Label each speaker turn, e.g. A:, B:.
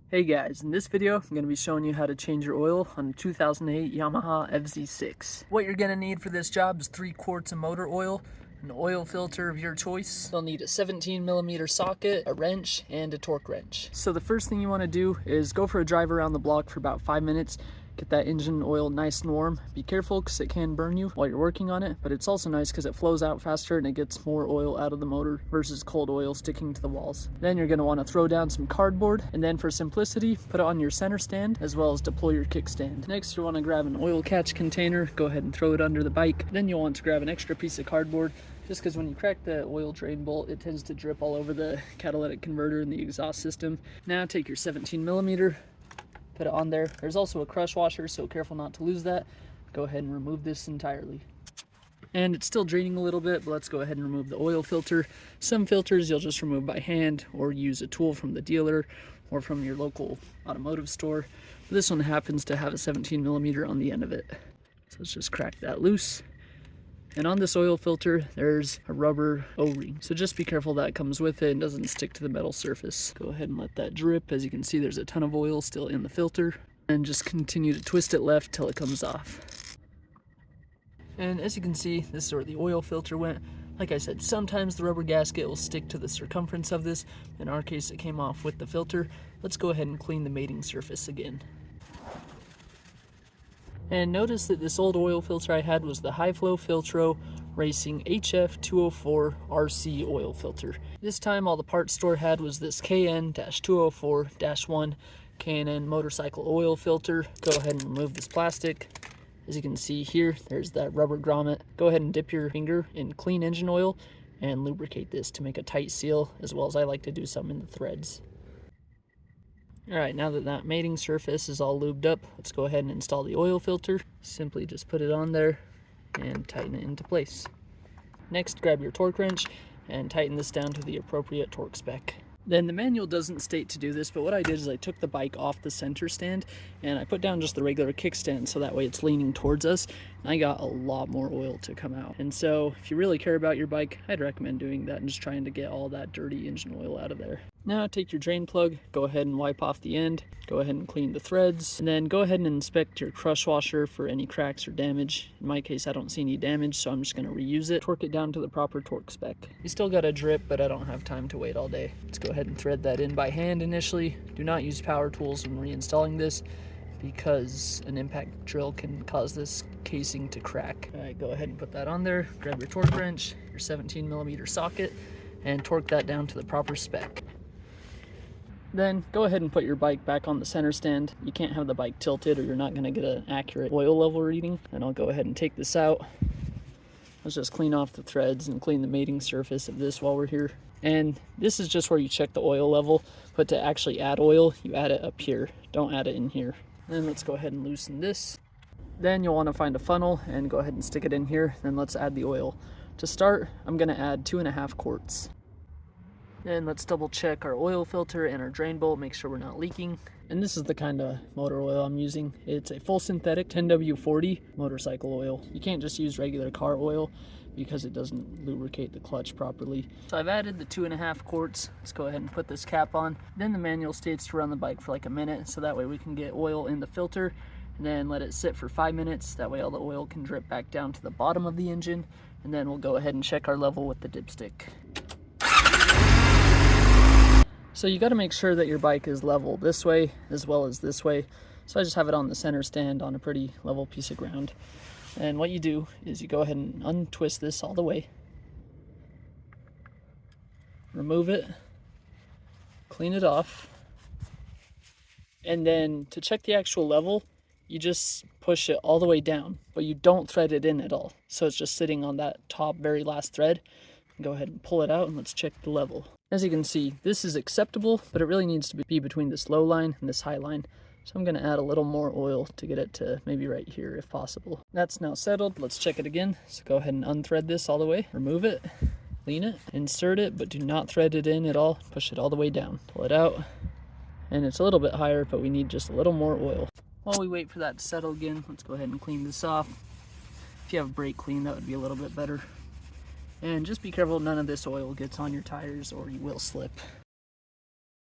A: Hey guys, in this video I'm going to be showing you how to change your oil on a 2008 Yamaha FZ6. What you're going to need for this job is 3 quarts of motor oil, an oil filter of your choice. You'll need a 17mm socket, a wrench, and a torque wrench. So the first thing you want to do is go for a drive around the block for about 5 minutes. Get that engine oil nice and warm. Be careful because it can burn you while you're working on it, but it's also nice because it flows out faster and it gets more oil out of the motor versus cold oil sticking to the walls. Then you're going to want to throw down some cardboard, and then for simplicity, put it on your center stand as well as deploy your kickstand. Next, you want to grab an oil catch container, go ahead and throw it under the bike. Then you'll want to grab an extra piece of cardboard, just because when you crack the oil drain bolt, it tends to drip all over the catalytic converter and the exhaust system. Now take your 17mm, put it on there. There's also a crush washer, so careful not to lose that. Go ahead and remove this entirely. And it's still draining a little bit, but let's go ahead and remove the oil filter. Some filters you'll just remove by hand or use a tool from the dealer or from your local automotive store. But this one happens to have a 17mm on the end of it. So let's just crack that loose. And on this oil filter, there's a rubber O-ring. So just be careful that comes with it and doesn't stick to the metal surface. Go ahead and let that drip. As you can see, there's a ton of oil still in the filter. And just continue to twist it left till it comes off. And as you can see, this is where the oil filter went. Like I said, sometimes the rubber gasket will stick to the circumference of this. In our case, it came off with the filter. Let's go ahead and clean the mating surface again. And notice that this old oil filter I had was the High Flow Filtro Racing HF204 RC oil filter. This time all the parts store had was this KN-204-1 K&N motorcycle oil filter. Go ahead and remove this plastic. As you can see here, there's that rubber grommet. Go ahead and dip your finger in clean engine oil and lubricate this to make a tight seal, as well as I like to do some in the threads. Alright, now that that mating surface is all lubed up, let's go ahead and install the oil filter. Simply just put it on there and tighten it into place. Next, grab your torque wrench and tighten this down to the appropriate torque spec. Then the manual doesn't state to do this, but what I did is I took the bike off the center stand and I put down just the regular kickstand so that way it's leaning towards us, and I got a lot more oil to come out. And so if you really care about your bike, I'd recommend doing that and just trying to get all that dirty engine oil out of there. Now take your drain plug, go ahead and wipe off the end, go ahead and clean the threads, and then go ahead and inspect your crush washer for any cracks or damage. In my case, I don't see any damage, so I'm just going to reuse it. Torque it down to the proper torque spec. You still got a drip, but I don't have time to wait all day. Let's go ahead and thread that in by hand initially. Do not use power tools when reinstalling this, because an impact drill can cause this casing to crack. Alright, go ahead and put that on there. Grab your torque wrench, your 17mm socket, and torque that down to the proper spec. Then go ahead and put your bike back on the center stand. You can't have the bike tilted or you're not going to get an accurate oil level reading. And I'll go ahead and take this out. Let's just clean off the threads and clean the mating surface of this while we're here. And this is just where you check the oil level, but to actually add oil, you add it up here. Don't add it in here. Then let's go ahead and loosen this. Then you'll want to find a funnel and go ahead and stick it in here. Then let's add the oil. To start, I'm going to add 2.5 quarts. Then let's double check our oil filter and our drain bolt, make sure we're not leaking. And this is the kind of motor oil I'm using. It's a full synthetic 10W40 motorcycle oil. You can't just use regular car oil because it doesn't lubricate the clutch properly. So I've added the 2.5 quarts. Let's go ahead and put this cap on. Then the manual states to run the bike for like a minute, so that way we can get oil in the filter, and then let it sit for 5 minutes. That way all the oil can drip back down to the bottom of the engine, and then we'll go ahead and check our level with the dipstick. So you got to make sure that your bike is level this way as well as this way. So I just have it on the center stand on a pretty level piece of ground. And what you do is you go ahead and untwist this all the way. Remove it. Clean it off. And then to check the actual level, you just push it all the way down, but you don't thread it in at all. So it's just sitting on that top very last thread. Go ahead and pull it out and let's check the level. As you can see, this is acceptable, but it really needs to be between this low line and this high line. So I'm going to add a little more oil to get it to maybe right here if possible. That's now settled. Let's check it again. So go ahead and unthread this all the way. Remove it, clean it, insert it, but do not thread it in at all. Push it all the way down. Pull it out. And it's a little bit higher, but we need just a little more oil. While we wait for that to settle again, let's go ahead and clean this off. If you have brake clean, that would be a little bit better. And just be careful none of this oil gets on your tires or you will slip.